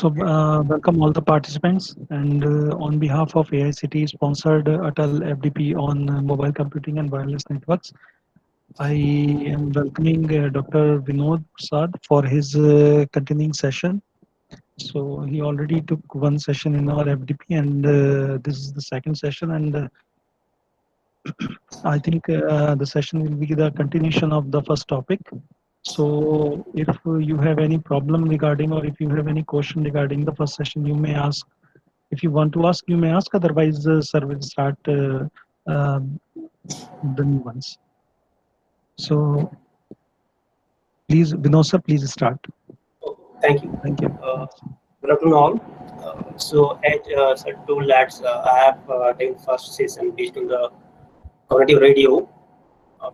Welcome all the participants, and on behalf of AICT sponsored Atal FDP on mobile computing and wireless networks, I am welcoming Dr. Vinod Prasad for his continuing session. So he already took one session in our FDP, and this is the second session, and I think the session will be the continuation of the first topic. So if you have any problem regarding, or if you have any question regarding the first session, you may ask. If you want to ask, you may ask. Otherwise, sir will start the new ones. So please, Vinod sir, please start. Thank you. Thank you. Good afternoon, all. As Sir told that I have taken first session based on the cognitive radio,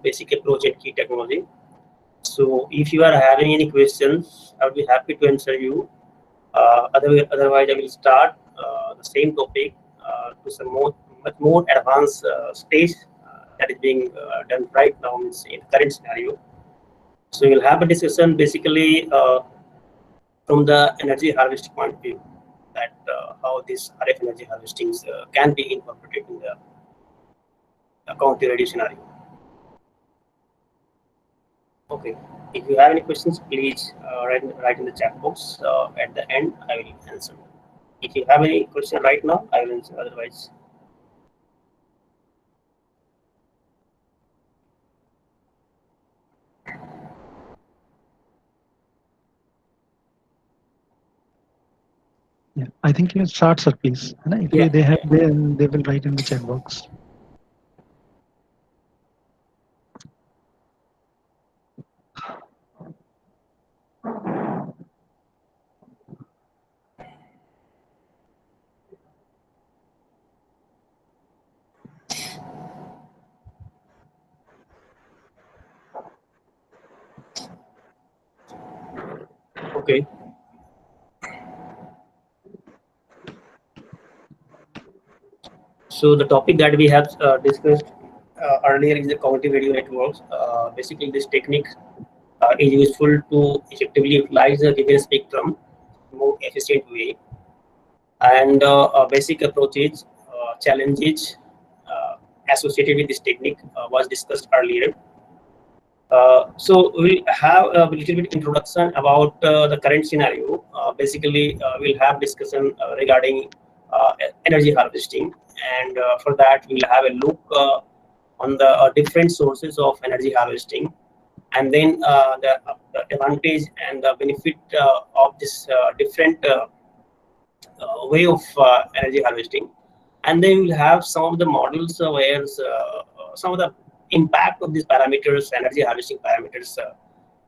basic approach and key technology. So, if you are having any questions, I will be happy to answer you. Otherwise, I will start the same topic to some much more advanced stage that is being done right now in the current scenario. So, we will have a discussion basically from the energy harvesting point of view, that how this RF energy harvesting can be incorporated in the counter radio scenario. Okay, if you have any questions, please write in the chat box. At the end, I will answer. If you have any question right now, I will answer. Otherwise, Yeah, I think you start, sir, please. If yeah. they have, then they will write in the chat box. Okay. So the topic that we have discussed earlier is the cognitive radio networks. Basically, this technique is useful to effectively utilize a given spectrum more efficient way. And basic approaches, challenges associated with this technique was discussed earlier. So we'll have a little bit introduction about the current scenario. Basically, we'll have discussion regarding energy harvesting, and for that we'll have a look on the different sources of energy harvesting, and then the advantage and the benefit of this different way of energy harvesting. And then we'll have some of the models where some of the impact of these parameters, energy harvesting parameters,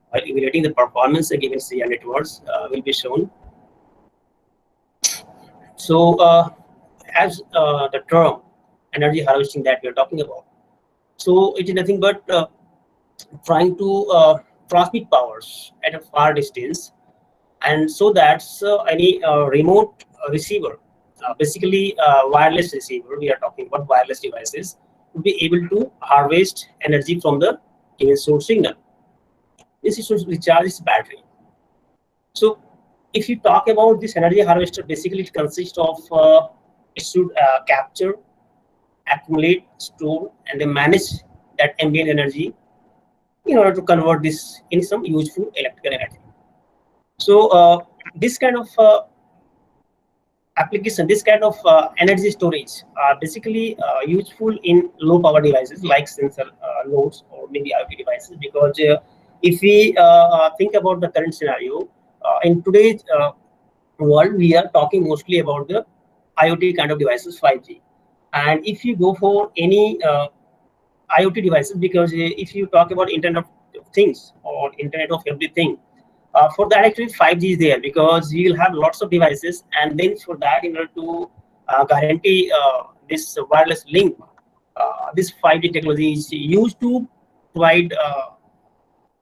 while evaluating the performance given CR networks will be shown. So as the term energy harvesting that we are talking about, so it is nothing but trying to transmit powers at a far distance, and so that any remote receiver, basically wireless receiver, we are talking about wireless devices, will be able to harvest energy from the given source signal. This is to recharge its battery. So if you talk about this energy harvester, basically it consists of it should capture, accumulate, store, and then manage that ambient energy in order to convert this in some useful electrical energy. So this kind of application, this kind of energy storage are basically useful in low power devices like sensor nodes or maybe IoT devices, because if we think about the current scenario, in today's world, we are talking mostly about the IoT kind of devices, 5G. And if you go for any IoT devices, because if you talk about Internet of Things or Internet of Everything, for that actually 5G is there, because you will have lots of devices, and then for that, in order to guarantee this wireless link, this 5G technology is used to provide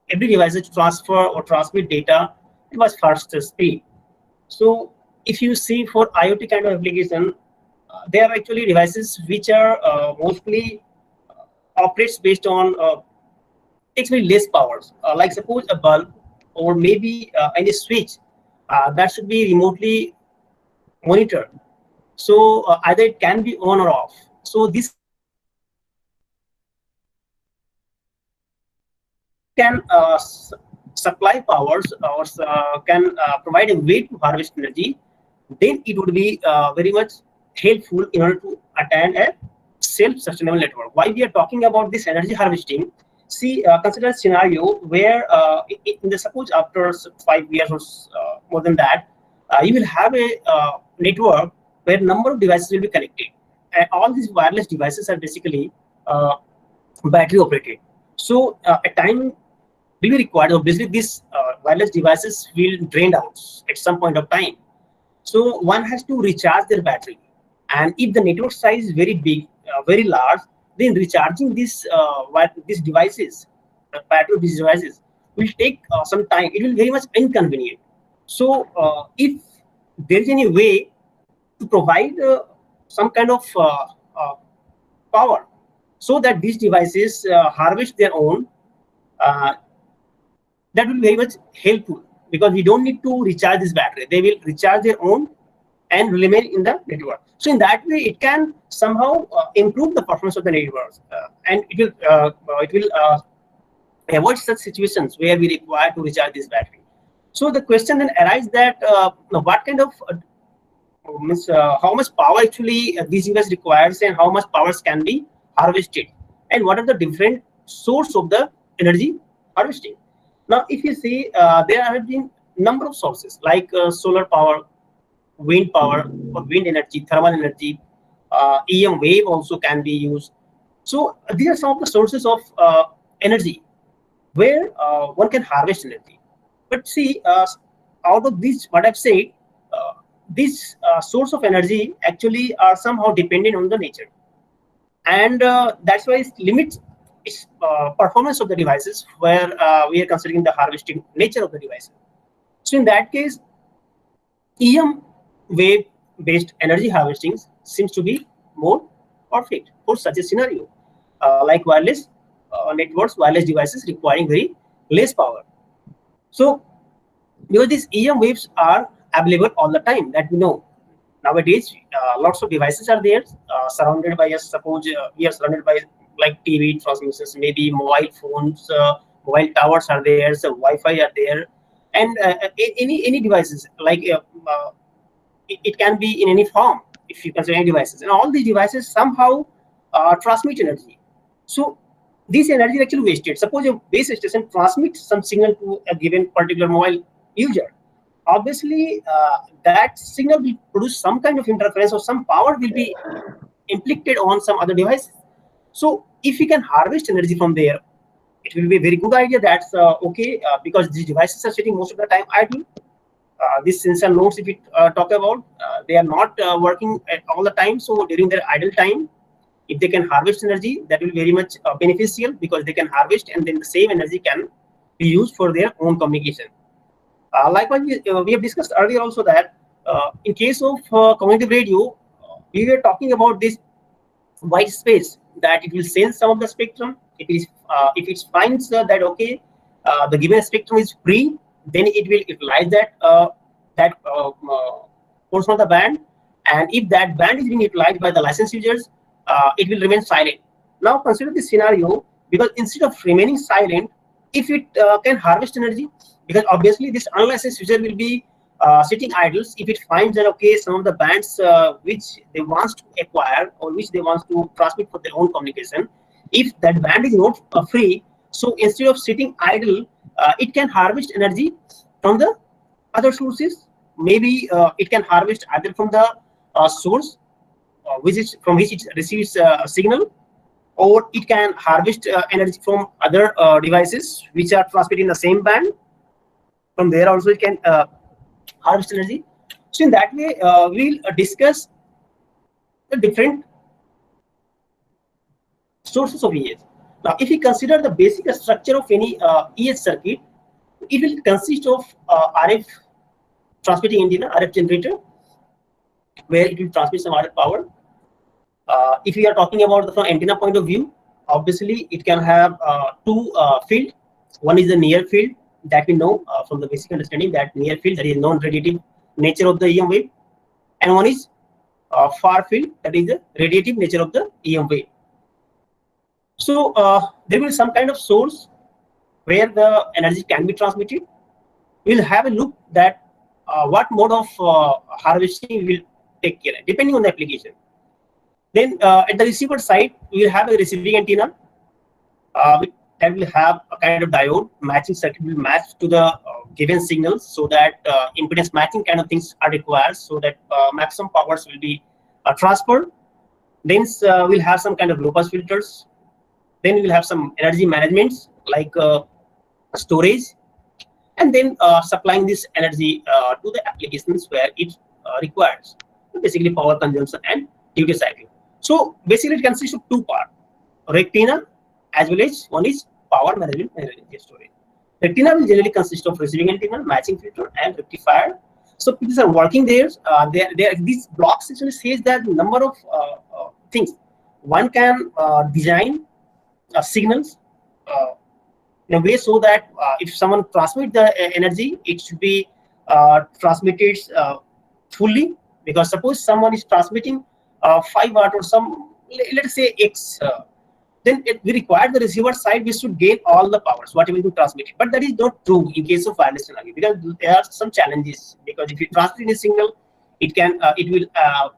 every device to transfer or transmit data at much faster speed. So if you see for IoT kind of application, there are actually devices which are mostly operates based on takes very less powers. Like suppose a bulb or maybe any switch that should be remotely monitored. So either it can be on or off. So this can supply powers or can provide a way to harvest energy, then it would be very much helpful in order to attain a self-sustainable network. Why we are talking about this energy harvesting? See, consider a scenario where in the suppose after 5 years or more than that, you will have a network where number of devices will be connected, and all these wireless devices are basically uh, battery operated. So a time will be required. Obviously, these wireless devices will drain out at some point of time. So one has to recharge their battery, and if the network size is very big, very large, then recharging these devices, the battery of these devices, will take some time. It will very much inconvenient. So if there is any way to provide some kind of power, so that these devices harvest their own, uh, that will be very much helpful, because we don't need to recharge this battery. They will recharge their own and remain in the network. So in that way, it can somehow improve the performance of the network, and it will avoid such situations where we require to recharge this battery. So the question then arises that what kind of means how much power actually these devices requires, and how much powers can be harvested, and what are the different source of the energy harvesting. Now, if you see, there have been number of sources like solar power, wind power or wind energy, thermal energy, EM wave also can be used. So these are some of the sources of energy where one can harvest energy. But see, out of this, what I've said, this source of energy actually are somehow dependent on the nature, and that's why it limits its performance of the devices where we are considering the harvesting nature of the devices. So in that case, EM wave based energy harvesting seems to be more perfect for such a scenario, like wireless networks, wireless devices requiring very less power. So because these EM waves are available all the time, that we know. Nowadays, lots of devices are there, surrounded by us. Suppose we are surrounded by like TV transmissions, maybe mobile phones, mobile towers are there, so Wi-Fi are there, and any devices like it can be in any form if you consider any devices, and all these devices somehow transmit energy. So this energy is actually wasted. Suppose your base station transmits some signal to a given particular mobile user. Obviously, that signal will produce some kind of interference, or some power will be inflicted on some other device. So if you can harvest energy from there, it will be a very good idea. That's okay, because these devices are sitting most of the time idle. These sensor nodes, if we talk about, they are not working at all the time. So during their idle time, if they can harvest energy, that will be very much beneficial, because they can harvest and then the same energy can be used for their own communication. Likewise, we have discussed earlier also that in case of cognitive radio, we were talking about this white space, that it will sense some of the spectrum. If it finds that okay, the given spectrum is free, then it will utilize that portion of the band. And if that band is being utilized by the licensed users, it will remain silent. Now consider this scenario, because instead of remaining silent, if it can harvest energy, because obviously this unlicensed user will be sitting idles if it finds that okay, some of the bands which they want to acquire or which they want to transmit for their own communication, if that band is not free, so instead of sitting idle, it can harvest energy from the other sources. Maybe it can harvest either from the source which is from which it receives a signal, or it can harvest energy from other devices which are transmitting the same band. From there also it can harvest energy. So in that way, we'll discuss the different sources of EH. Now, if we consider the basic structure of any EH circuit, it will consist of RF transmitting antenna, RF generator, where it will transmit some RF power. If we are talking about the from antenna point of view, obviously it can have two field. One is the near field, that we know from the basic understanding, that near field, that is non-radiative nature of the EM wave, and one is far field, that is the radiative nature of the EM wave. So there will be some kind of source where the energy can be transmitted. We'll have a look that what mode of harvesting will take care, depending on the application. Then at the receiver side, we will have a receiving antenna that will have a kind of diode. Matching circuit will match to the given signals, so that impedance matching kind of things are required, so that maximum powers will be transferred. Then we'll have some kind of low pass filters. Then we'll have some energy managements like storage, and then supplying this energy to the applications where it requires, basically power consumption and duty cycle. So basically it consists of two parts, rectina as well as one is power management and energy storage. Rectina will generally consist of receiving antenna, matching filter, and rectifier. So people are working there. These blocks actually says that number of things one can design signals in a way so that if someone transmits the energy, it should be transmitted fully. Because suppose someone is transmitting 5 watt or some, let's say X, then we require the receiver side, we should gain all the powers, whatever you transmit. But that is not true in case of wireless technology, because there are some challenges. Because if you transmit a signal, it will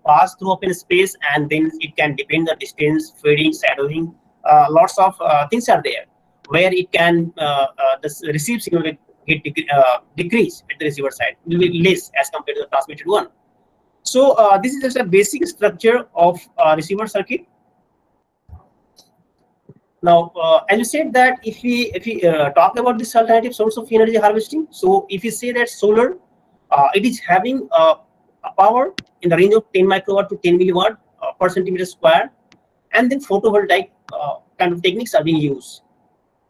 pass through open space, and then it can depend the distance, fading, shadowing. Lots of things are there where it can the received signal will get decrease at the receiver side, will be less as compared to the transmitted one. So this is just a basic structure of receiver circuit. Now, as you said that if we talk about this alternative source of energy harvesting, so if you say that solar, it is having a power in the range of 10 microwatt to 10 milliwatt per centimeter square, and then photovoltaic kind of techniques are being used.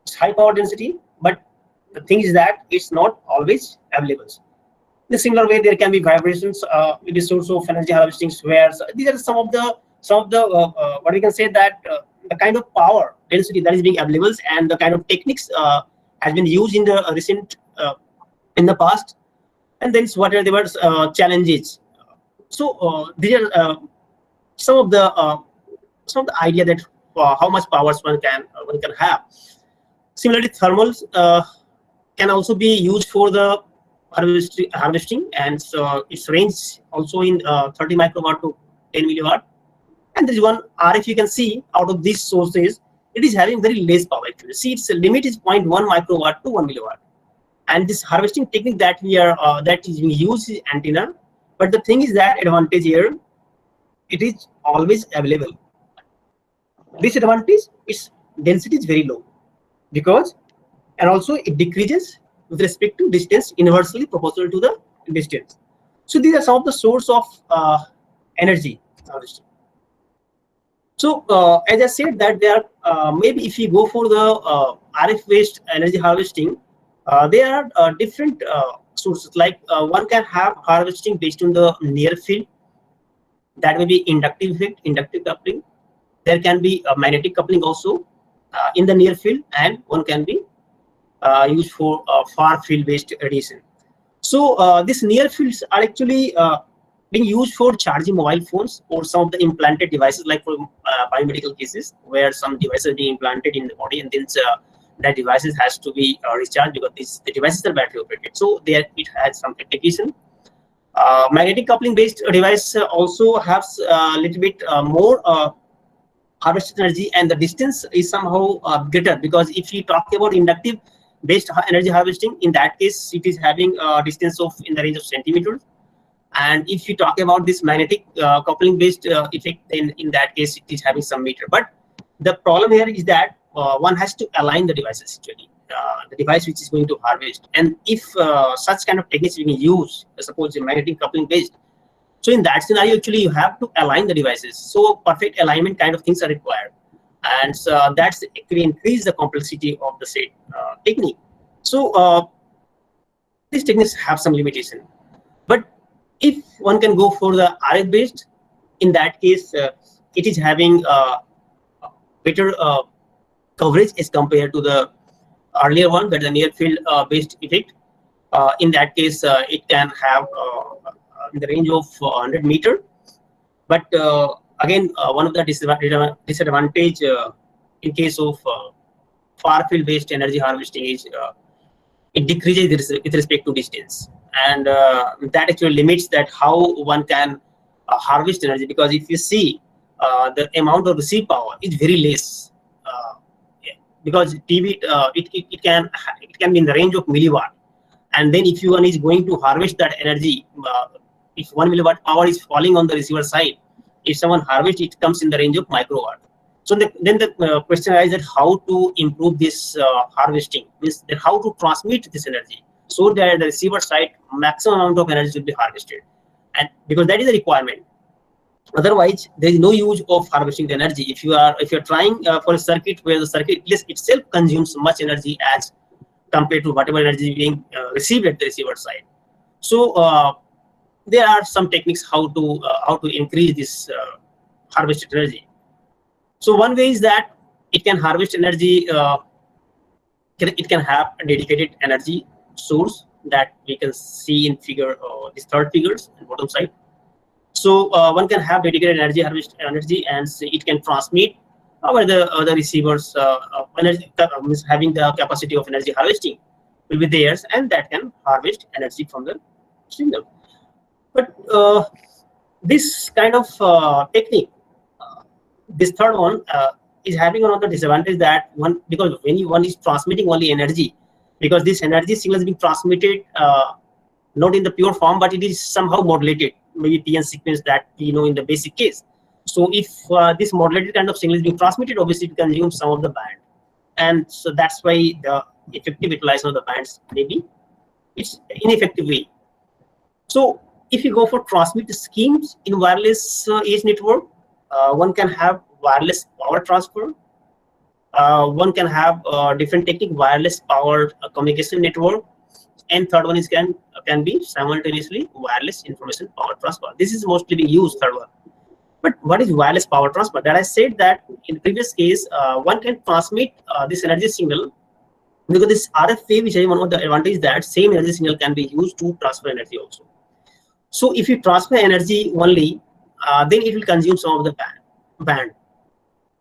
It's high power density, but the thing is that it's not always available. In a similar way, there can be vibrations with the source of energy harvesting, where these are some of the what we can say that the kind of power density that is being available, and the kind of techniques has been used in the recent in the past, and then what are the challenges. So these are some of the idea that how much powers one can have. Similarly, thermals can also be used for the harvesting, and so its range also in 30 microwatt to 10 milliwatt. And there is one RF you can see out of these sources, it is having very less power actually. See, its limit is 0.1 microwatt to 1 milliwatt. And this harvesting technique that we are that is being used is antenna. But the thing is that advantage here, it is always available. Disadvantage is density is very low, because, and also it decreases with respect to distance inversely proportional to the distance. So these are some of the source of energy harvesting. So as I said that there are maybe if you go for the RF based energy harvesting, there are different sources. Like one can have harvesting based on the near field. That may be inductive effect, inductive coupling. There can be a magnetic coupling also in the near field, and one can be used for far field based radiation. So these near fields are actually being used for charging mobile phones or some of the implanted devices, like for biomedical cases where some devices are being implanted in the body, and then that devices has to be recharged, because the devices are battery operated. So there it has some application. Magnetic coupling based device also has a little bit more harvested energy, and the distance is somehow greater, because if you talk about inductive based energy harvesting, in that case it is having a distance of in the range of centimeters. And if you talk about this magnetic coupling based effect, then in that case it is having some meter. But the problem here is that one has to align the devices actually, the device which is going to harvest. And if such kind of techniques being used, suppose magnetic coupling based, so in that scenario actually you have to align the devices. So perfect alignment kind of things are required, and that's actually increase the complexity of the said technique. So these techniques have some limitation. But if one can go for the RF based, in that case it is having better coverage as compared to the earlier one, that is the near field based effect. In that case, it can have in the range of 100 meter. But again, one of the disadvantage in case of far field based energy harvesting is it decreases with respect to distance, and that actually limits that how one can harvest energy, because if you see the amount of received power is very less. Yeah, because TV it can be in the range of milliwatt, and then if one is going to harvest that energy, if 1 milliwatt power is falling on the receiver side, if someone harvests, it comes in the range of microwatt. So then the question arises that how to improve this harvesting, means that how to transmit this energy so that the receiver side maximum amount of energy will be harvested, and because that is a requirement. Otherwise, there is no use of harvesting the energy. If you're trying for a circuit where the circuit itself consumes much energy as compared to whatever energy being received at the receiver side. So there are some techniques how to increase this harvested energy. So one way is that it can harvest energy. It can have a dedicated energy source that we can see in figure this third figures on bottom side. So one can have dedicated energy, and it can transmit over the receivers energy, means having the capacity of energy harvesting will be theirs, and that can harvest energy from the signal. But this kind of technique, this third one is having one of the disadvantage that because when one is transmitting only energy, because this energy signal is being transmitted not in the pure form, but it is somehow modulated, maybe PN sequence that in the basic case. So if this modulated kind of signal is being transmitted, obviously it consumes some of the band, and so that's why the effective utilization of the bands maybe it's ineffective way. So if you go for transmit schemes in wireless edge network, one can have wireless power transfer. One can have different technique, wireless power communication network, and third one is can be simultaneously wireless information power transfer. This is mostly being used, third one. But what is wireless power transfer? That I said that in previous case, one can transmit this energy signal, because this RF wave, which is one of the advantages, that same energy signal can be used to transfer energy also. So if you transfer energy only, then it will consume some of the band.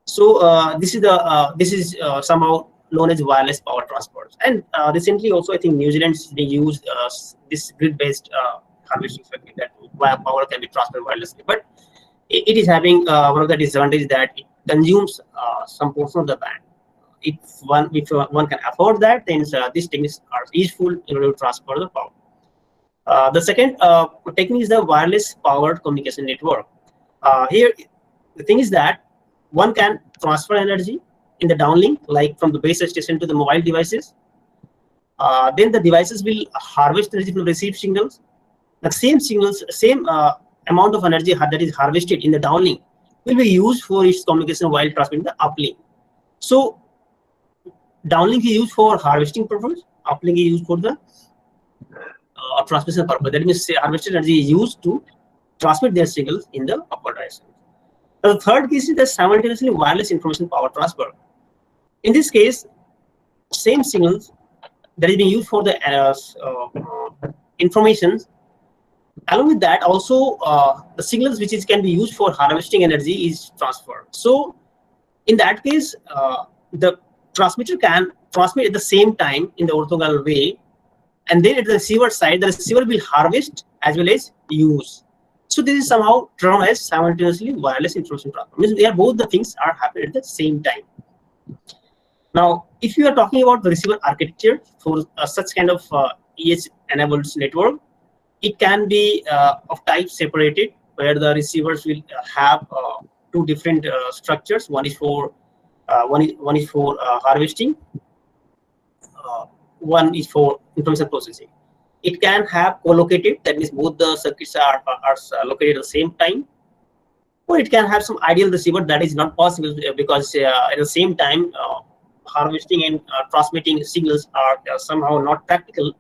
So this is somehow known as wireless power transport. And recently also, I think New Zealand they use this grid-based harvesting circuit that power can be transferred wirelessly. But it is having one of the disadvantages that it consumes some portion of the band. If one can afford that, then these techniques are useful in order to transfer the power. The second technique is the wireless powered communication network. Here, the thing is that one can transfer energy in the downlink, like from the base station to the mobile devices. Then the devices will harvest energy from received signals. The same signals, same amount of energy that is harvested in the downlink will be used for its communication while transmitting the uplink. So downlink is used for harvesting purpose, uplink is used for the transmission purpose. That means harvested energy is used to transmit their signals in the upward direction. The third case is the simultaneously wireless information power transfer. In this case, same signals that is being used for the information. Along with that, also the signals which can be used for harvesting energy is transferred. So in that case, the transmitter can transmit at the same time in the orthogonal way, and then at the receiver side, the receiver will harvest as well as use. So this is somehow termed as simultaneously wireless information transfer. Means they are both the things are happening at the same time. Now, if you are talking about the receiver architecture for such kind of EH-enabled network, it can be of type separated, where the receivers will have two different structures. One is for harvesting. One is for information processing. It can have co-located, that means both the circuits are located at the same time. Or it can have some ideal receiver that is not possible because at the same time harvesting and transmitting signals are somehow not practical.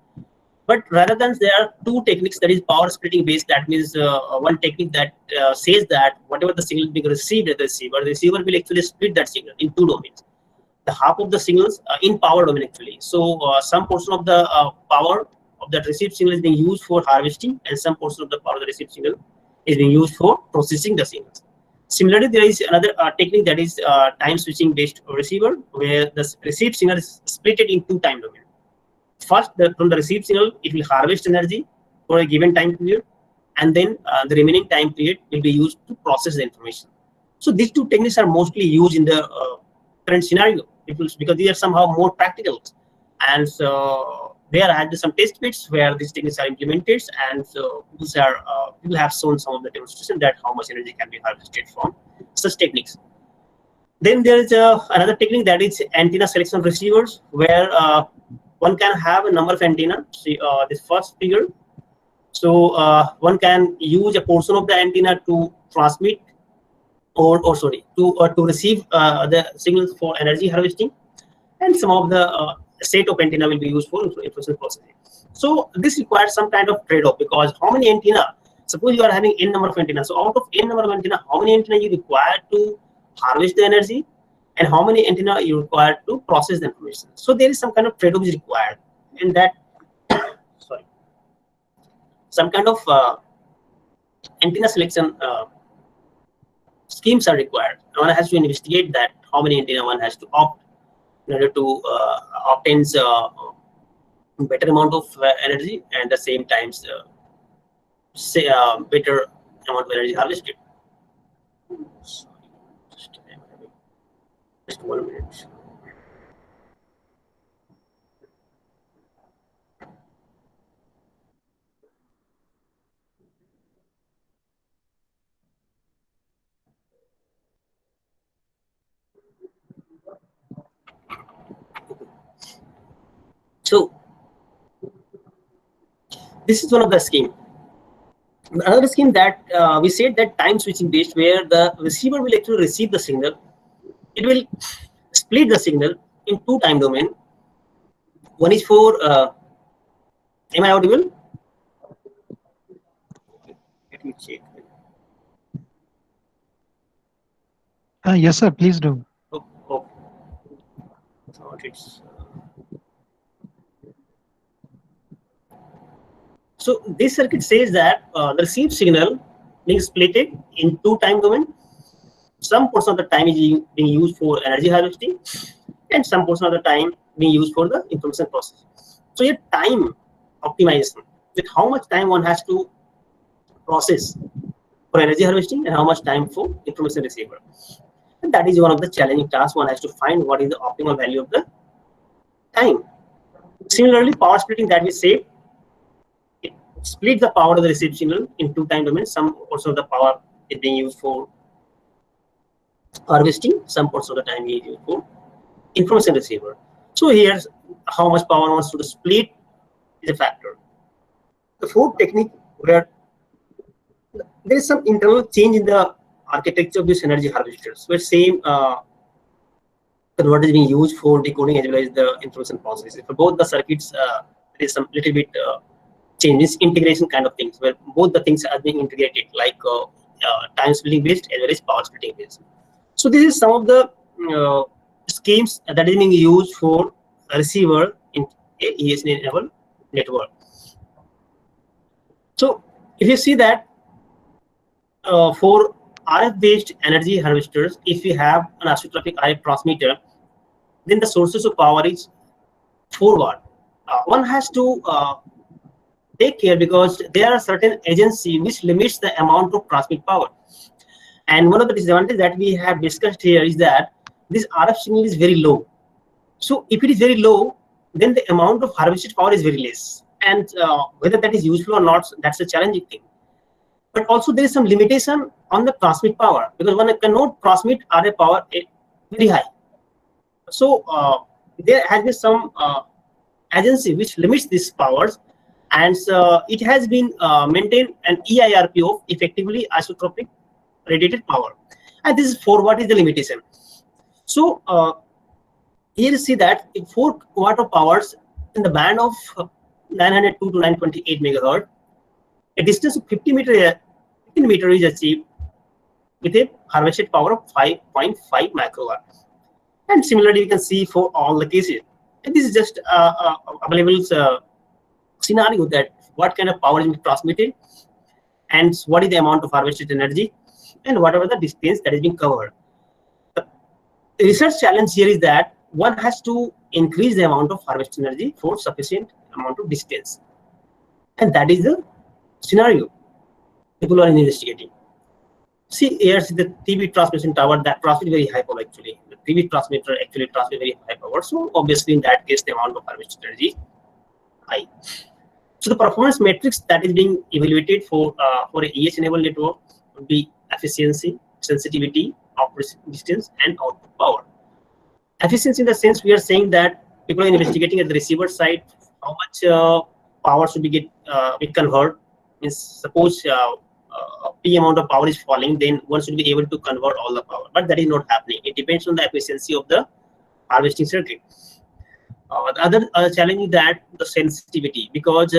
But rather than there are two techniques, that is power splitting based. That means one technique that says that whatever the signal being received at the receiver will actually split that signal in two domains. the half of the signals in power domain actually. So some portion of the power of that received signal is being used for harvesting, and some portion of the power of the received signal is being used for processing the signals. Similarly, there is another technique that is time switching based receiver, where the received signal is split in two time domains. First, from the received signal, it will harvest energy for a given time period, and then the remaining time period will be used to process the information. So these two techniques are mostly used in the current scenario because these are somehow more practical, and so there are some test bits where these techniques are implemented, and so people have shown some of the demonstration that how much energy can be harvested from such techniques. Then there is another technique that is antenna selection receivers, where one can have a number of antenna. See this first figure. So one can use a portion of the antenna to transmit or sorry to receive the signals for energy harvesting, and some of the set of antenna will be used for information processing. So this requires some kind of trade-off, because how many antenna? Suppose you are having n number of antenna. So out of n number of antenna, how many antenna you require to harvest the energy, and how many antenna you require to process the information? So there is some kind of trade-off is required, and that sorry, some kind of antenna selection schemes are required. One has to investigate that how many antenna one has to opt in order to obtain better amount of energy, and the same times say better amount of energy harvested. Sorry, just 1 minute. So this is one of the scheme. Another scheme that we said that time switching based, where the receiver will actually receive the signal. It will split the signal in two time domain. One is for am I audible? Let me check. Yes, sir. Please do. Oh. So it's so this circuit says that the received signal being split in two time domain. Some portion of the time is being used for energy harvesting, and some portion of the time being used for the information processing. So your time optimization, with how much time one has to process for energy harvesting and how much time for information receiver. And that is one of the challenging tasks. One has to find what is the optimal value of the time. Similarly, power splitting that we say, it splits the power of the received signal in two time domains. Some portion of the power is being used for harvesting, some portion of the time being used for information receiver. So here's how much power wants to split is a factor. The fourth technique, where there is some internal change in the architecture of these energy harvesters, where same converter is being used for decoding as well as the information processing. For both the circuits, there is some little bit changes, integration kind of things, where both the things are being integrated, like time splitting based as well as power splitting based. So this is some of the schemes that is being used for a receiver in a ESN-enabled network. So if you see that for RF-based energy harvesters, if you have an isotropic RF transmitter, then the sources of power is forward. One has to take care, because there are certain agency which limits the amount of transmit power. And one of the disadvantages that we have discussed here is that this RF signal is very low. So if it is very low, then the amount of harvested power is very less. And whether that is useful or not, that's a challenging thing. But also there is some limitation on the transmit power, because one cannot transmit RF power very high. So there has been some agency which limits these powers, and it has been maintained an EIRP of effectively isotropic radiated power, and this is 4 watt is the limitation. So here you see that 4 watt of powers in the band of 902 to 928 megahertz, a distance of 15 meter is achieved with a harvested power of 5.5 microwatt. And similarly, we can see for all the cases. And this is just available scenario that what kind of power is being transmitted, and what is the amount of harvested energy, and whatever the distance that is being covered. The research challenge here is that one has to increase the amount of harvested energy for sufficient amount of distance, and that is the scenario people are investigating. See, here's the TV transmission tower that transmits very high power actually. The TV transmitter actually transmits very high power. So obviously in that case, the amount of harvested energy is high. So the performance metrics that is being evaluated for a EH-enabled network would be efficiency, sensitivity, output distance, and output power. Efficiency in the sense we are saying that people are investigating at the receiver side how much power should be convert. Means suppose P amount of power is falling, then one should be able to convert all the power. But that is not happening. It depends on the efficiency of the harvesting circuit. The other challenge is that the sensitivity, because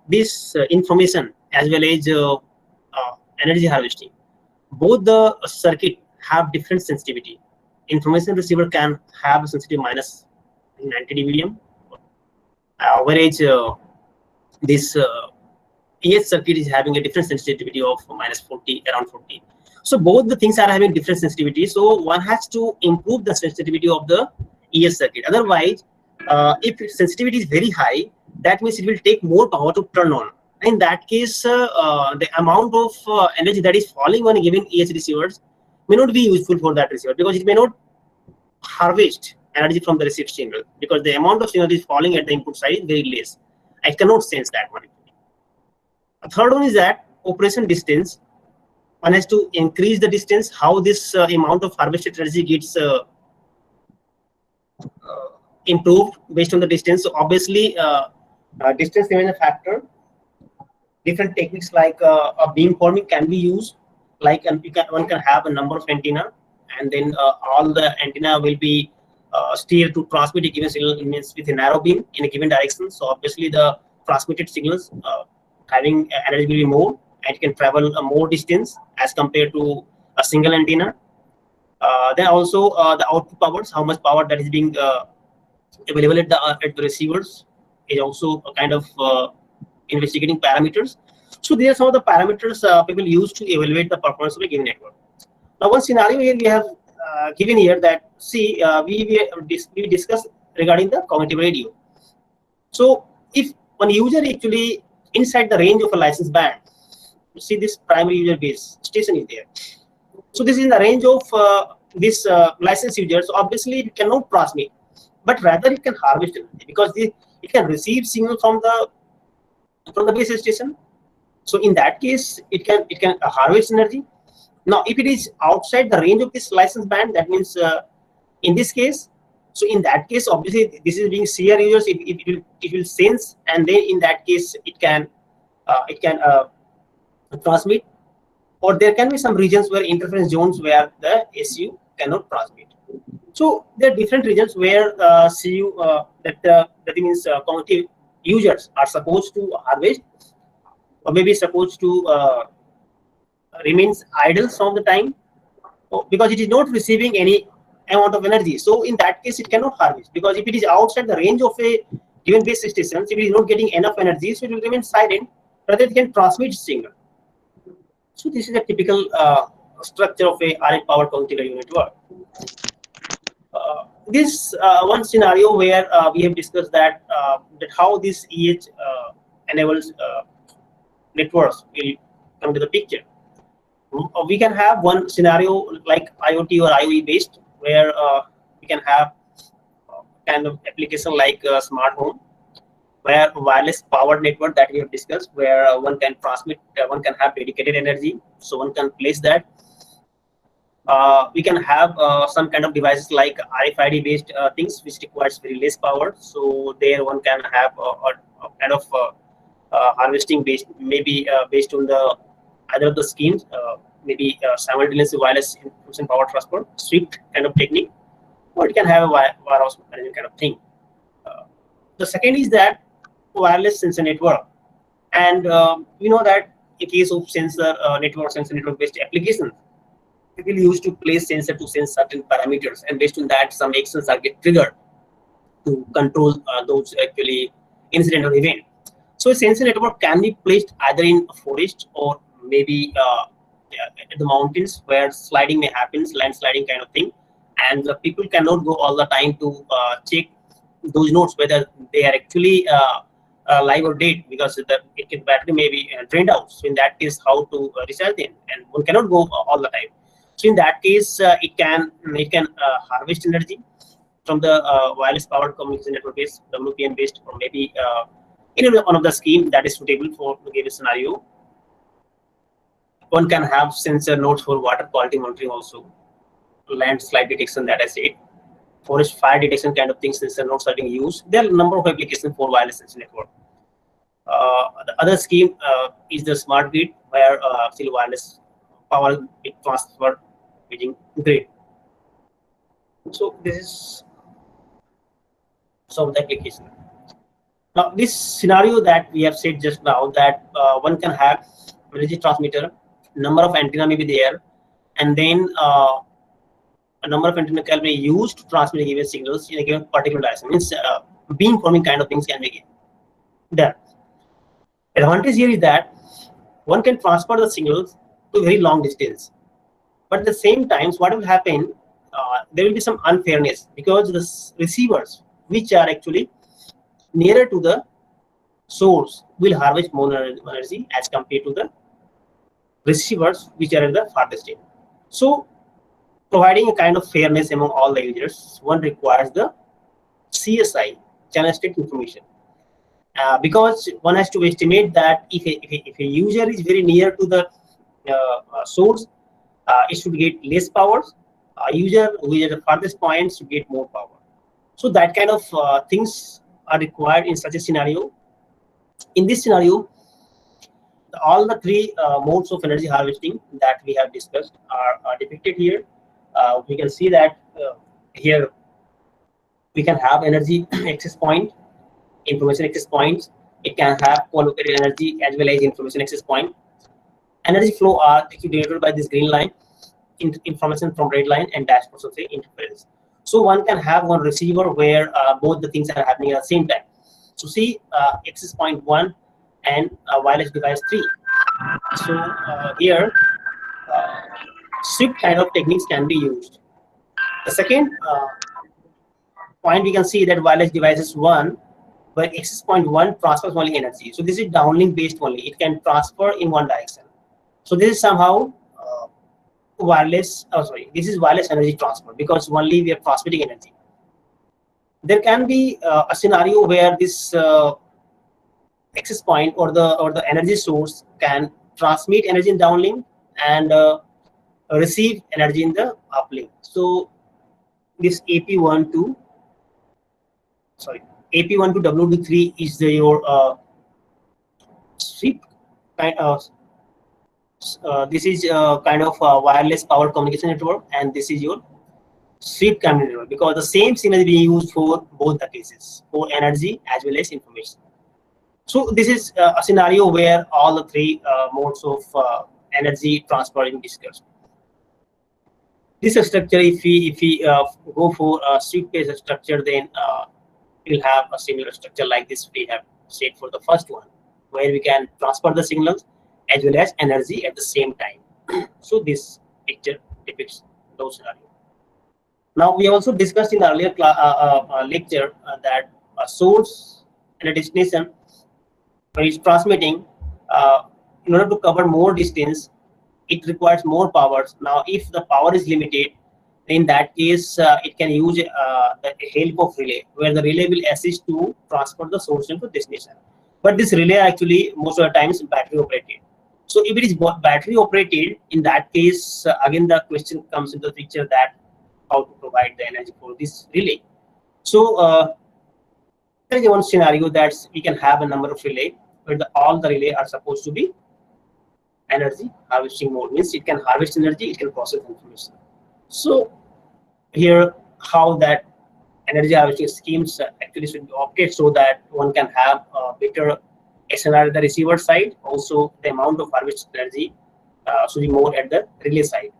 this information as well as energy harvesting, both the circuit have different sensitivity. Information receiver can have a sensitivity minus 90 dBm, whereas this EH circuit is having a different sensitivity of minus 40, around 40. So both the things are having different sensitivity. So one has to improve the sensitivity of the EH circuit. Otherwise, if sensitivity is very high, that means it will take more power to turn on. In that case, the amount of energy that is falling on a given EH receivers may not be useful for that receiver, because it may not harvest energy from the received signal, because the amount of signal is falling at the input side is very less. I cannot sense that one. A third one is that operation distance. One has to increase the distance. How this amount of harvested energy gets improved based on the distance. So obviously, distance remains a factor. Different techniques like a beam forming can be used. Like one can have a number of antenna, and then all the antenna will be steered to transmit a given signal with a narrow beam in a given direction. So obviously, the transmitted signals having energy will be more, and it can travel a more distance as compared to a single antenna. Then also the output powers, how much power that is being available at the receivers, is also a kind of investigating parameters. So these are some of the parameters people use to evaluate the performance of a given network. Now, one scenario here we have given here that we discussed regarding the cognitive radio. So if one user actually inside the range of a license band, you see this primary user base station is there. So this is in the range of this license user. So obviously it cannot transmit, but rather it can harvest energy, because it can receive signal from the base station. So in that case, it can harvest energy. Now, if it is outside the range of this license band, that means in this case, so in that case, obviously this is being CR users. It will sense, and then in that case, it can transmit. Or there can be some regions where interference zones where the SU cannot transmit. So there are different regions where CU that means cognitive users are supposed to harvest, or maybe supposed to remains idle some of the time, because it is not receiving any amount of energy. So in that case, it cannot harvest, because if it is outside the range of a given base station, if it is not getting enough energy, so it will remain silent, rather it can transmit signal. So this is a typical structure of a RF power cognitive radio network. This one scenario where we have discussed that how this EH enables networks will come to the picture. We can have one scenario like IoT or IoE based, where we can have kind of application like smart home, where wireless powered network that we have discussed, where one can transmit, one can have dedicated energy, so one can place that. We can have some kind of devices like RFID based things which requires very less power, so there one can have a kind of harvesting based, maybe based on the either of the schemes, maybe simultaneous wireless information power transport, SWIFT kind of technique, or it can have a warehouse management kind of thing. The second is that wireless sensor network, and we know that in case of sensor network based applications, typically used to place sensor to sense certain parameters, and based on that, some actions are get triggered to control those actually incident or event. So a sensor network can be placed either in a forest or maybe at the mountains where sliding may happen, landsliding kind of thing, and the people cannot go all the time to check those nodes whether they are actually live or dead, because the battery may be drained out. So in that case, how to recharge them, and one cannot go all the time. So in that case, it can harvest energy from the wireless powered communication network based WPN based, or maybe any one of the scheme that is suitable for the given scenario. One can have sensor nodes for water quality monitoring also, landslide detection that I said, forest fire detection kind of things. Sensor nodes are being used. There are a number of applications for wireless sensor network. The other scheme is the smart grid, where still wireless power is transferred using grid. So this is some of the application. Now, this scenario that we have said just now, that one can have energy transmitter, number of antenna may be there, and then a number of antenna can be used to transmit given signals in a given particular direction. Means beam forming kind of things can be done. Advantage here is that one can transfer the signals to very long distance, but at the same time, what will happen? There will be some unfairness, because the receivers which are actually nearer to the source will harvest more energy as compared to the receivers which are at the farthest end. So, providing a kind of fairness among all the users, one requires the CSI, channel state information. Because one has to estimate that if a user is very near to the source, it should get less power. A user who is at the farthest point should get more power. So that kind of things are required in such a scenario. In this scenario, all the three modes of energy harvesting that we have discussed are depicted here. We can see that here we can have energy access point, information access points. It can have co-located energy as well as information access point. Energy flow are denoted by this green line, information from red line, and dashboards of the interference. So one can have one receiver where both the things are happening at the same time. So see access point 1 and wireless device 3. So here shift kind of techniques can be used. The second point, we can see that wireless devices 1, where access point 1 transfers only energy. So this is downlink based only. It can transfer in one direction. So this is somehow wireless. This is wireless energy transfer, because only we are transmitting energy. There can be a scenario where this access point or the energy source can transmit energy in downlink and receive energy in the uplink. So this AP1 to WD3 is your sweep kind of. This is kind of wireless power communication network, and this is your sweep communication network, because the same signal is being used for both the cases, for energy as well as information. So this is a scenario where all the three modes of energy transfer is discussed. This structure, if we go for a sweep-based structure, then we'll have a similar structure like this we have said for the first one, where we can transfer the signals as well as energy at the same time. So this picture depicts those scenarios. Now we also discussed in the earlier lecture that a source and a destination, when it's transmitting, in order to cover more distance, it requires more power. Now if the power is limited, in that case it can use the help of relay, where the relay will assist to transfer the source into destination. But this relay actually most of the times battery operated. So if it is battery operated, in that case again the question comes into the picture that how to provide the energy for this relay. So there is one scenario that we can have a number of relay where all the relay are supposed to be energy harvesting mode. Means it can harvest energy, it can process information. So here how that energy harvesting schemes actually should be opted, so that one can have a better SNR at the receiver side. Also the amount of harvested energy should be more at the relay side.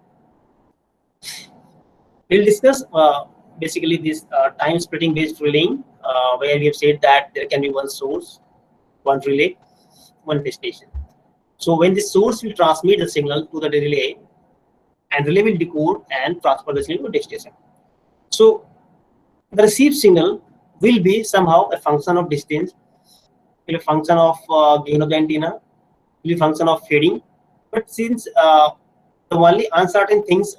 We'll discuss basically this time splitting based relaying, where we have said that there can be one source, one relay, one destination. So when the source will transmit the signal to the relay, and relay will decode and transfer the signal to destination. So the received signal will be somehow a function of distance, will be a function of gain of the antenna, will be a function of fading. But since the only uncertain things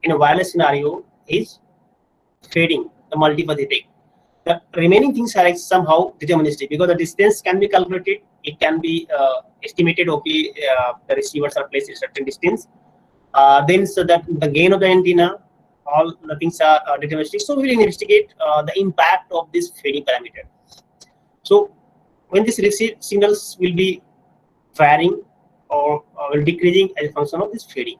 in a wireless scenario is fading, the multipathetic. The remaining things are like somehow deterministic, because the distance can be calculated, it can be estimated. Okay, the receivers are placed at a certain distance. Then so that the gain of the antenna, all the things are deterministic. So we will investigate the impact of this fading parameter. So when this received signals will be varying or will decreasing as a function of this fading.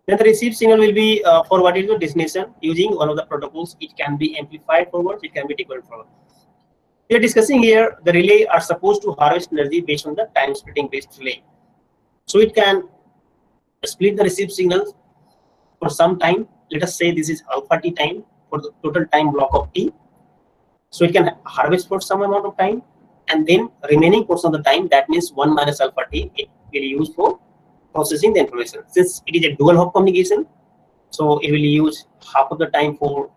Then the received signal will be forwarded to destination using one of the protocols. It can be amplified forward, it can be decoded forward. We are discussing here the relay are supposed to harvest energy based on the time splitting based relay. So it can split the received signals for some time. Let us say this is alpha t time for the total time block of t. So it can harvest for some amount of time, and then remaining portion of the time, that means 1 minus alpha t, it will use for processing the information. Since it is a dual hop communication, so it will use half of the time for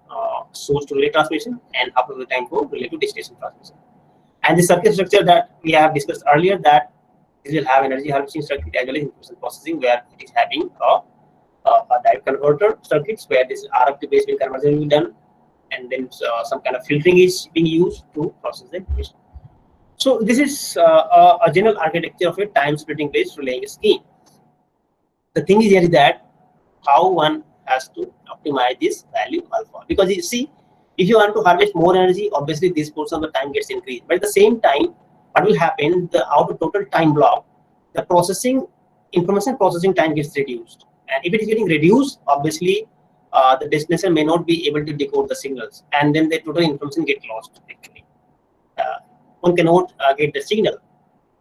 source to relay transmission and half of the time for relay to destination transmission. And the circuit structure that we have discussed earlier, that this will have energy harvesting circuit as well as information processing, where it is having a direct converter circuits where this RF to base band conversion will be done, and then some kind of filtering is being used to process the information. So this is a general architecture of a time splitting based relaying scheme. The thing is here is that how one has to optimize this value alpha, because you see, if you want to harvest more energy, obviously this portion of the time gets increased, but at the same time what will happen, the out of total time block, the processing information processing time gets reduced, and if it is getting reduced, obviously the destination may not be able to decode the signals, and then the total information get lost. Actually one cannot get the signal.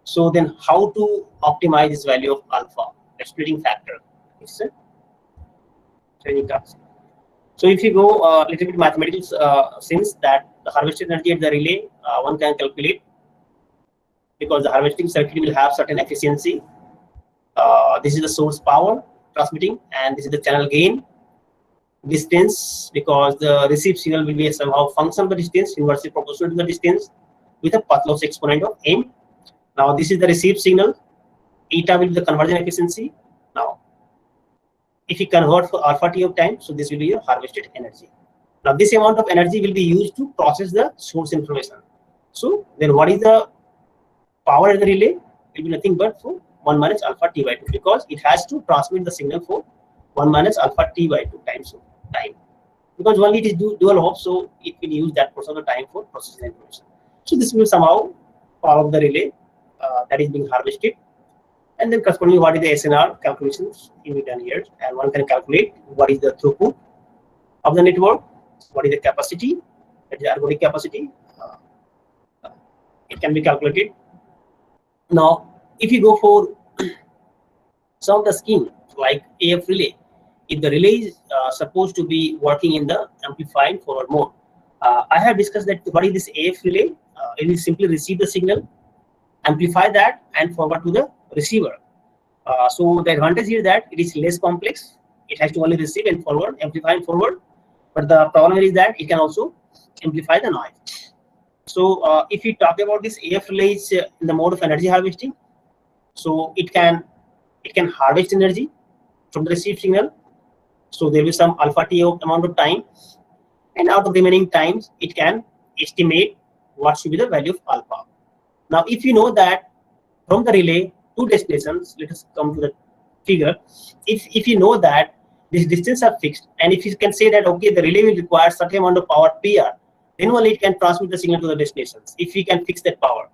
So then how to optimize this value of alpha, the splitting factor? It's a training task. So if you go a little bit mathematical sense, that the harvested energy at the relay one can calculate, because the harvesting circuit will have certain efficiency. This is the source power transmitting, and this is the channel gain. Distance, because the received signal will be somehow function of the distance, inversely proportional to the distance, with a path loss exponent of m. Now this is the received signal. Eta will be the conversion efficiency. Now if you convert for alpha t of time, so this will be your harvested energy. Now this amount of energy will be used to process the source information. So then what is the power at the relay? It will be nothing but for 1 minus alpha t by 2, because it has to transmit the signal for 1 minus alpha t by 2 times time, because only it is dual hop, so it will use that portion of the time for processing information. So this will somehow power of the relay that is being harvested, and then correspondingly what is the SNR calculations will be done here, and one can calculate what is the throughput of the network, what is the capacity, that is ergodic capacity. It can be calculated. Now if you go for some of the scheme like AF relay, if the relay is supposed to be working in the amplified forward mode, I have discussed that what is this AF relay. It will simply receive the signal, amplify that, and forward to the receiver. So the advantage is that it is less complex. It has to only receive and forward, amplify and forward. But the problem is that it can also amplify the noise. So if we talk about this AF relays in the mode of energy harvesting, so it can harvest energy from the received signal. So there will be some alpha t amount of time, and out of the remaining times it can estimate what should be the value of alpha. Now if you know that from the relay to destinations, let us come to the figure. If you know that these distances are fixed, and if you can say that okay, the relay will require certain amount of power PR, then only it can transmit the signal to the destinations, if we can fix that power.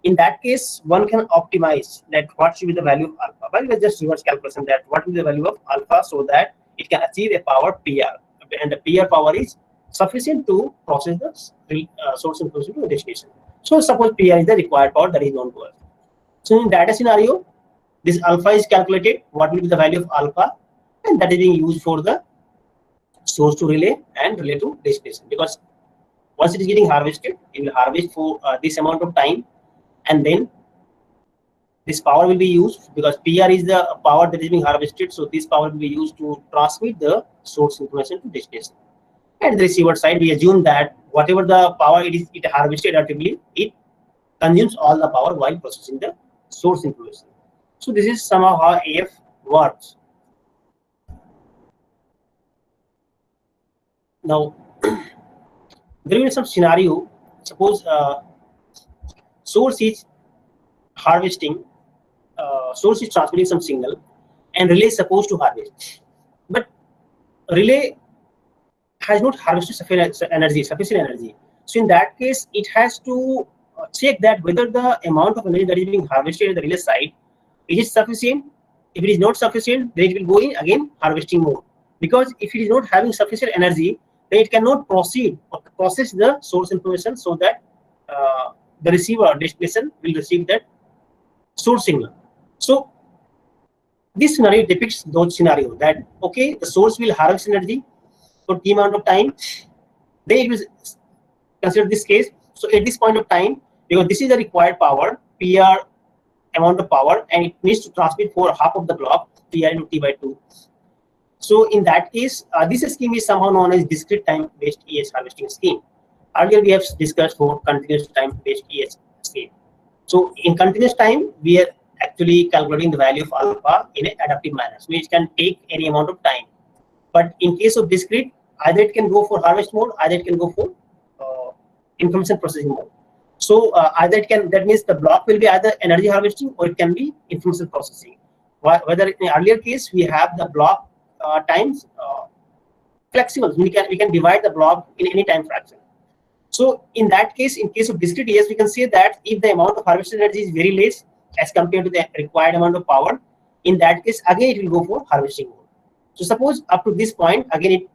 In that case, one can optimize that what should be the value of alpha. Well, let's just reverse calculation that what is the value of alpha, so that it can achieve a power PR, and the PR power is sufficient to process the source information to the destination. So suppose PR is the required power that is known to us. So in data scenario, this alpha is calculated, what will be the value of alpha, and that is being used for the source to relay and relay to destination, because once it is getting harvested, it will harvest for this amount of time, and then this power will be used, because PR is the power that is being harvested. So this power will be used to transmit the source information to destination. At the receiver side, we assume that whatever the power it harvested actively, it consumes all the power while processing the source information. So this is somehow how AF works. Now, there will be some scenario. Suppose source is harvesting, source is transmitting some signal, and relay is supposed to harvest, but relay has not harvested sufficient energy. So in that case, it has to check that whether the amount of energy that is being harvested at the relay side is sufficient. If it is not sufficient, then it will go in again harvesting mode, because if it is not having sufficient energy, then it cannot proceed or process the source information, so that the receiver destination will receive that source signal. So this scenario depicts those scenario that okay, the source will harvest energy for t amount of time, then it will consider this case. So at this point of time, because this is the required power, PR amount of power, and it needs to transmit for half of the block, PR into T by 2. So in that case, this scheme is somehow known as discrete time-based ES harvesting scheme. Earlier we have discussed for continuous time-based ES scheme. So in continuous time, we are actually calculating the value of alpha in an adaptive manner, so it can take any amount of time. But in case of discrete, either it can go for harvest mode, either it can go for information processing mode. So either it can, that means the block will be either energy harvesting or it can be information processing. Whether in the earlier case we have the block times flexible, we can divide the block in any time fraction. So in that case, in case of discrete ES, we can say that if the amount of harvested energy is very less as compared to the required amount of power, in that case again it will go for harvesting mode. So suppose up to this point, again it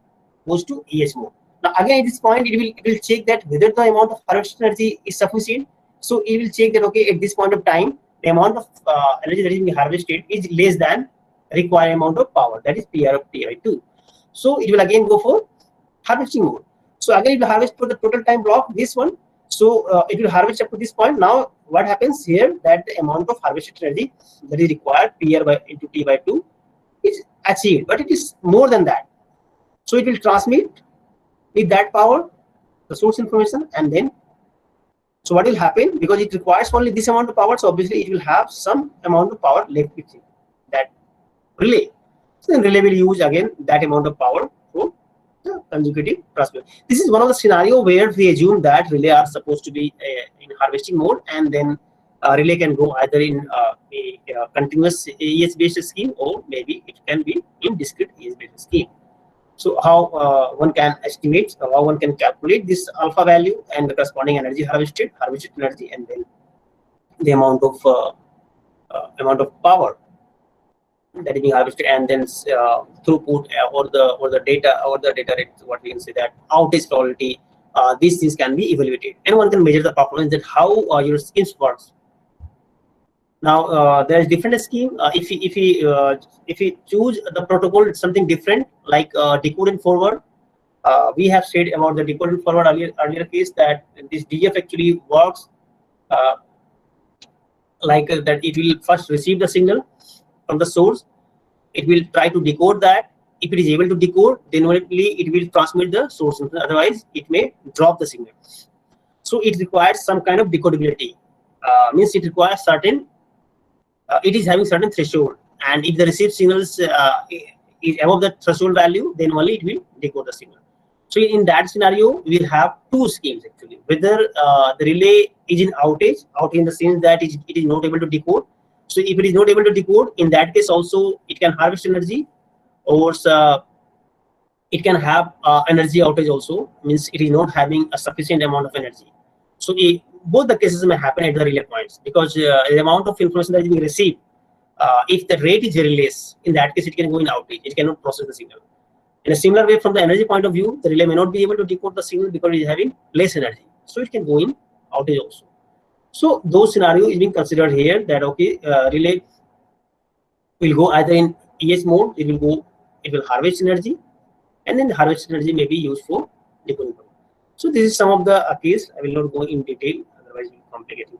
goes to ES mode. Now again at this point, it will check that whether the amount of harvested energy is sufficient. So it will check that okay, at this point of time, the amount of energy that is being harvested is less than required amount of power, that is PR of T by 2. So it will again go for harvesting mode. So again it will harvest for the total time block, this one. So it will harvest up to this point. Now what happens here, that the amount of harvested energy that is required, PR by into T by 2, is achieved, but it is more than that. So it will transmit with that power the source information, and then so what will happen, because it requires only this amount of power, so obviously it will have some amount of power left with it, that relay. So then relay will use again that amount of power for the consecutive transfer. This is one of the scenario where we assume that relay are supposed to be in harvesting mode, and then relay can go either in a continuous ES based scheme, or maybe it can be in discrete ES based scheme. So how one can estimate, how one can calculate this alpha value and the corresponding energy harvested energy, and then the amount of power that is being harvested, and then throughput or the data rate, what we can say, that outage probability. These things can be evaluated, and one can measure the performance, that how your schemes works. Now there is different scheme. If we choose the protocol something different, like decode and forward, we have said about the decode and forward earlier case, that this DF actually works like that. It will first receive the signal from the source. It will try to decode that. If it is able to decode, then only it will transmit the source. Otherwise, it may drop the signal. So it requires some kind of decodability. Means it requires certain. It is having certain threshold, and if the received signals is above the threshold value, then only it will decode the signal. So in that scenario, we will have two schemes actually. Whether the relay is in outage in the sense that it is not able to decode. So if it is not able to decode, in that case also it can harvest energy, or it can have energy outage also, means it is not having a sufficient amount of energy. So both the cases may happen at the relay points, because the amount of information that is being received, if the rate is very less, in that case it can go in outage. It cannot process the signal. In a similar way, from the energy point of view, the relay may not be able to decode the signal because it is having less energy, so it can go in outage also. So those scenarios is being considered here, that okay, relay will go either in ES mode, it will harvest energy, and then the harvested energy may be used for decoding. So this is some of the case. I will not go in detail, otherwise it will complicate it.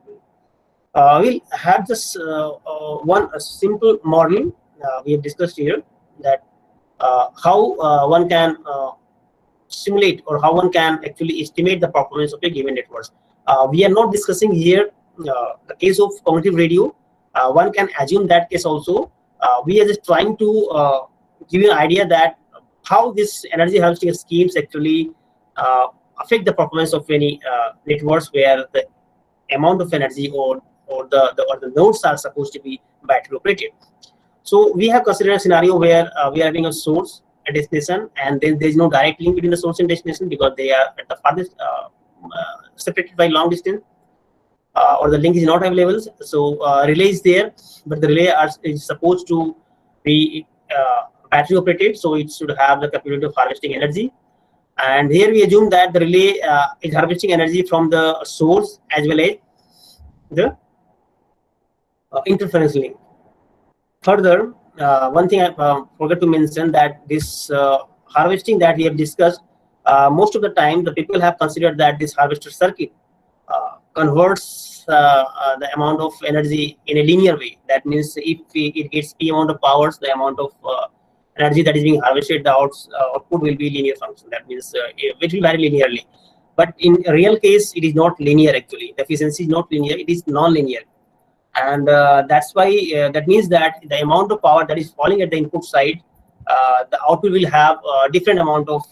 We'll have just one simple model we have discussed here, that how one can simulate, or how one can actually estimate the performance of a given network. We are not discussing here the case of cognitive radio. One can assume that case also. We are just trying to give you an idea that how this energy harvesting schemes actually affect the performance of any networks where the amount of energy or the nodes are supposed to be battery operated. So we have considered a scenario where we are having a source, a destination, and then there is no direct link between the source and destination because they are at the farthest separated by long distance, or the link is not available. So relay is there, but the relay is supposed to be battery operated, so it should have the capability of harvesting energy. And here we assume that the relay is harvesting energy from the source as well as the interference link. Further, one thing I forgot to mention, that this harvesting that we have discussed, most of the time the people have considered that this harvester circuit converts the amount of energy in a linear way. That means if it gets P amount of powers, the amount of energy that is being harvested, the output will be linear function. That means it will vary linearly. But in real case, it is not linear actually. The efficiency is not linear, it is non-linear. And that's why that means that the amount of power that is falling at the input side, the output will have a different amount of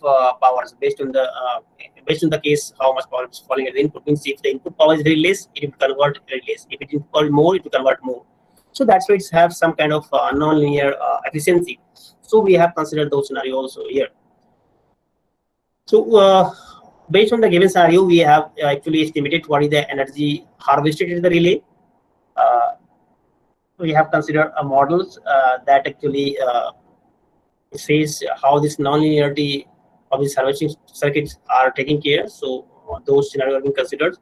powers based on the case how much power is falling at the input. Means if the input power is very less, it will convert very less. If it is more, it will convert more. So that's why it has some kind of non-linear efficiency. So we have considered those scenarios also here. So based on the given scenario, we have actually estimated what is the energy harvested in the relay. We have considered models that actually says how this non-linearity of these harvesting circuits are taken care. So those scenarios are being considered.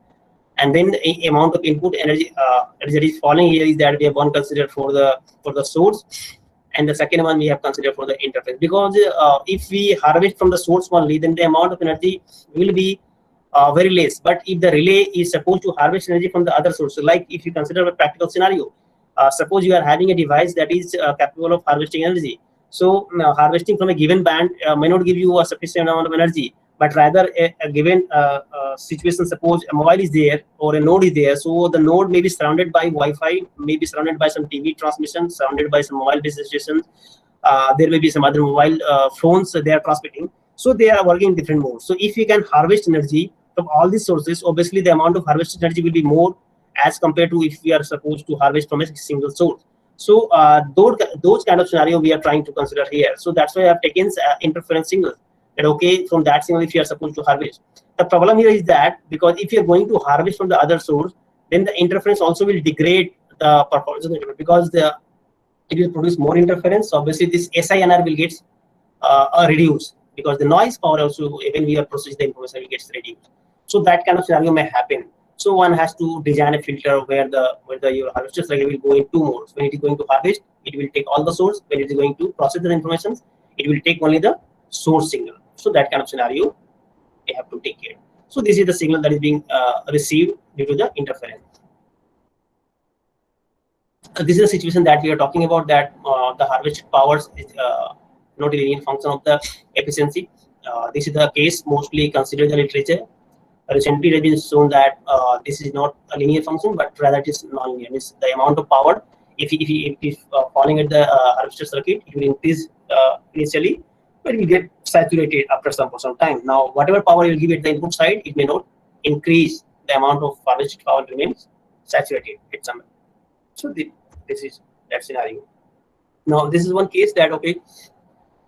And then the amount of input energy that is falling here is that we have one considered for the source, and the second one we have considered for the interface. Because if we harvest from the source only, then the amount of energy will be very less. But if the relay is supposed to harvest energy from the other source, like if you consider a practical scenario, suppose you are having a device that is capable of harvesting energy. So harvesting from a given band may not give you a sufficient amount of energy, but rather a given situation, suppose a mobile is there or a node is there, so the node may be surrounded by Wi-Fi, may be surrounded by some TV transmission, surrounded by some mobile base stations. There may be some other mobile phones they are transmitting. So they are working in different modes. So if you can harvest energy from all these sources, obviously the amount of harvested energy will be more as compared to if we are supposed to harvest from a single source. So those kind of scenario we are trying to consider here. So that's why I have taken interference signals. That okay, from that signal if you are supposed to harvest. The problem here is that because if you are going to harvest from the other source, then the interference also will degrade the performance of the network, because it will produce more interference. So obviously this SINR will get reduced, because the noise power also, when we are processing the information, will get reduced. So that kind of scenario may happen. So one has to design a filter where your harvester cycle will go in two modes. When it is going to harvest, it will take all the source. When it is going to process the information, it will take only the source signal. So that kind of scenario we have to take care. So this is the signal that is being received due to the interference. This is a situation that we are talking about, that the harvested powers is not a linear function of the efficiency. This is the case mostly considered in the literature. Recently, it has been shown that this is not a linear function, but rather it is non-linear. Means the amount of power, if it is falling at the harvester circuit, it will increase initially, but it will get saturated after some time. Now, whatever power you give at the input side, it may not increase. The amount of harvested power remains saturated at some. So this is that scenario. Now, this is one case that okay,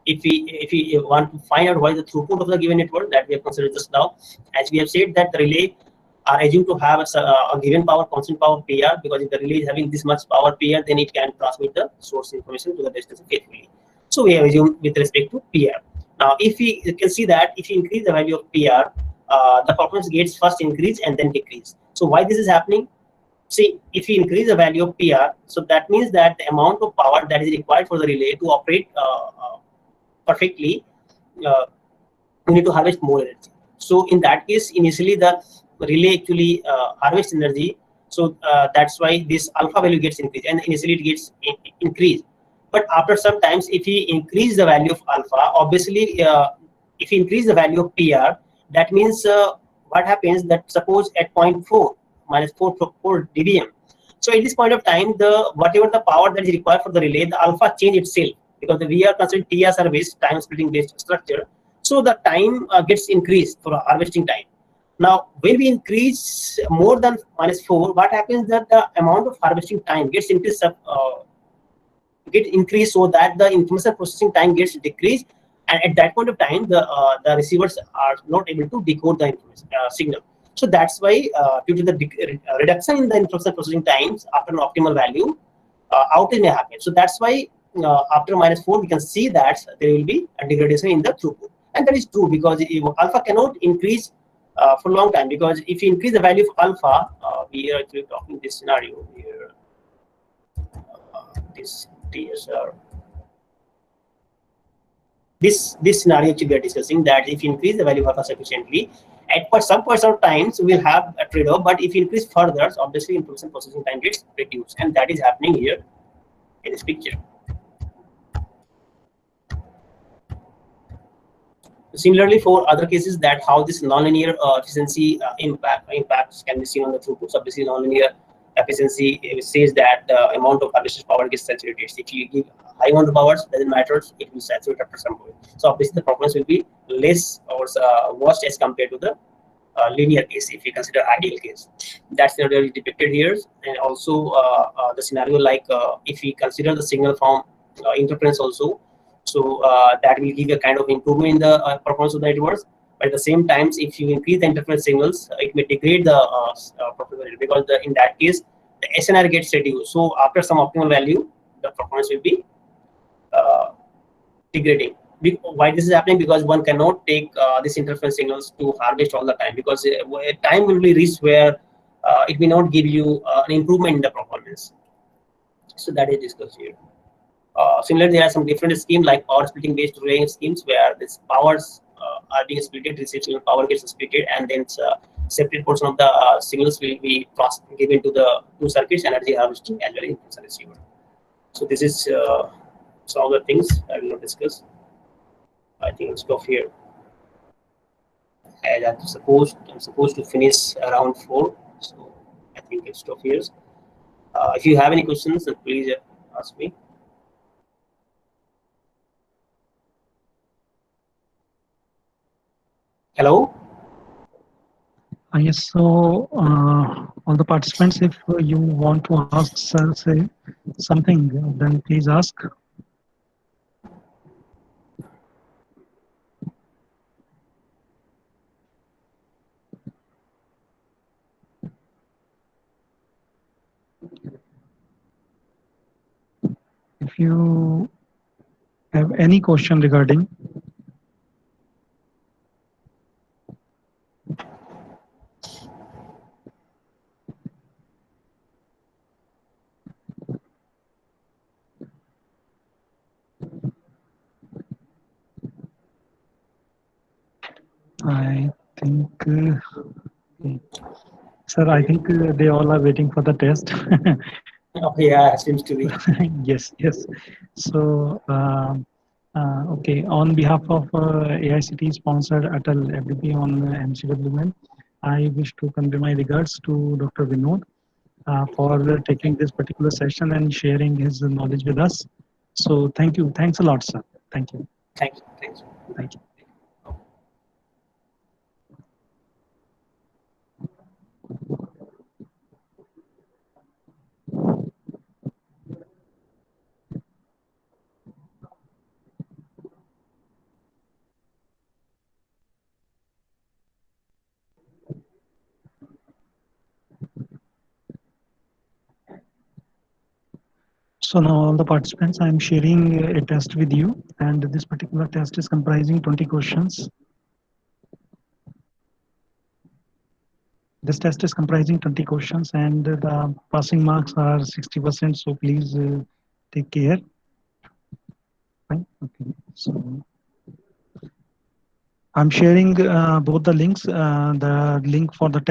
if we want to find out what is the throughput of the given network that we have considered just now, as we have said that the relay are assumed to have a given power, constant power PR, because if the relay is having this much power PR, then it can transmit the source information to the destination faithfully. So we have assumed with respect to PR. Now, if we can see that if you increase the value of PR, the performance gets first increase and then decrease. So why this is happening? See, if you increase the value of PR, so that means that the amount of power that is required for the relay to operate perfectly uh, you need to harvest more energy. So in that case, initially the relay actually harvest energy. So that's why this alpha value gets increased, and initially it gets increased. But after some times, if we increase the value of alpha, obviously, if you increase the value of PR, that means what happens that suppose at point 4 minus 4 dBm. So at this point of time, the whatever the power that is required for the relay, the alpha change itself, because we are considering TSR based, time splitting based structure. So the time gets increased for harvesting time. Now, when we increase more than -4, what happens that the amount of harvesting time gets increased, so that the information processing time gets decreased, and at that point of time, the receivers are not able to decode the information signal. So that's why, due to the reduction in the information processing times after an optimal value, outage may happen. So that's why after -4, we can see that there will be a degradation in the throughput, and that is true because alpha cannot increase for a long time, because if you increase the value of alpha, we are actually talking this scenario here. This TSR. This scenario which we are discussing, that if you increase the value of alpha sufficiently, at some points of times we'll have a trade-off, but if you increase further, obviously information processing time gets reduced, and that is happening here in this picture. Similarly, for other cases, that how this nonlinear efficiency impacts can be seen on the throughputs. Obviously, nonlinear efficiency says that the amount of harvested power gets saturated. If you give high amount of powers, doesn't matter, it will saturate after some point. So obviously, the performance will be less or worse as compared to the linear case, if you consider ideal case. That scenario is depicted here, and also the scenario like if we consider the signal from interference also. So that will give a kind of improvement in the performance of the networks. But at the same time, if you increase the interference signals, it may degrade the performance, because in that case, the SNR gets reduced. So after some optimal value, the performance will be degrading. Why this is happening? Because one cannot take these interference signals to harvest all the time, because time will be reached where it may not give you an improvement in the performance. So that is discussed here. Similarly, there are some different schemes like power splitting based relaying schemes, where these powers are being splitted, received power gets splitted, and then separate portion of the signals will be given to the two circuits, energy harvesting as well as receiver. So this is some of the things I will not discuss. I think I'll stop here. As I'm supposed to finish around 4, so I think I'll stop here. If you have any questions, then please ask me. Hello? Yes, so all the participants, if you want to ask say something, then please ask. If you have any question regarding. I think, sir, I think they all are waiting for the test. Oh, yeah, seems to be. Yes, yes. So, okay, on behalf of AICT sponsored Atal FDP on MCWML, I wish to convey my regards to Dr. Vinod for taking this particular session and sharing his knowledge with us. So, thank you. Thanks a lot, sir. Thank you. Thank you. Thank you. Thank you. So now all the participants, I'm sharing a test with you, and this particular test is comprising 20 questions. This test is comprising 20 questions, and the passing marks are 60%, so please take care. Fine. Okay. So I'm sharing both the links. The link for the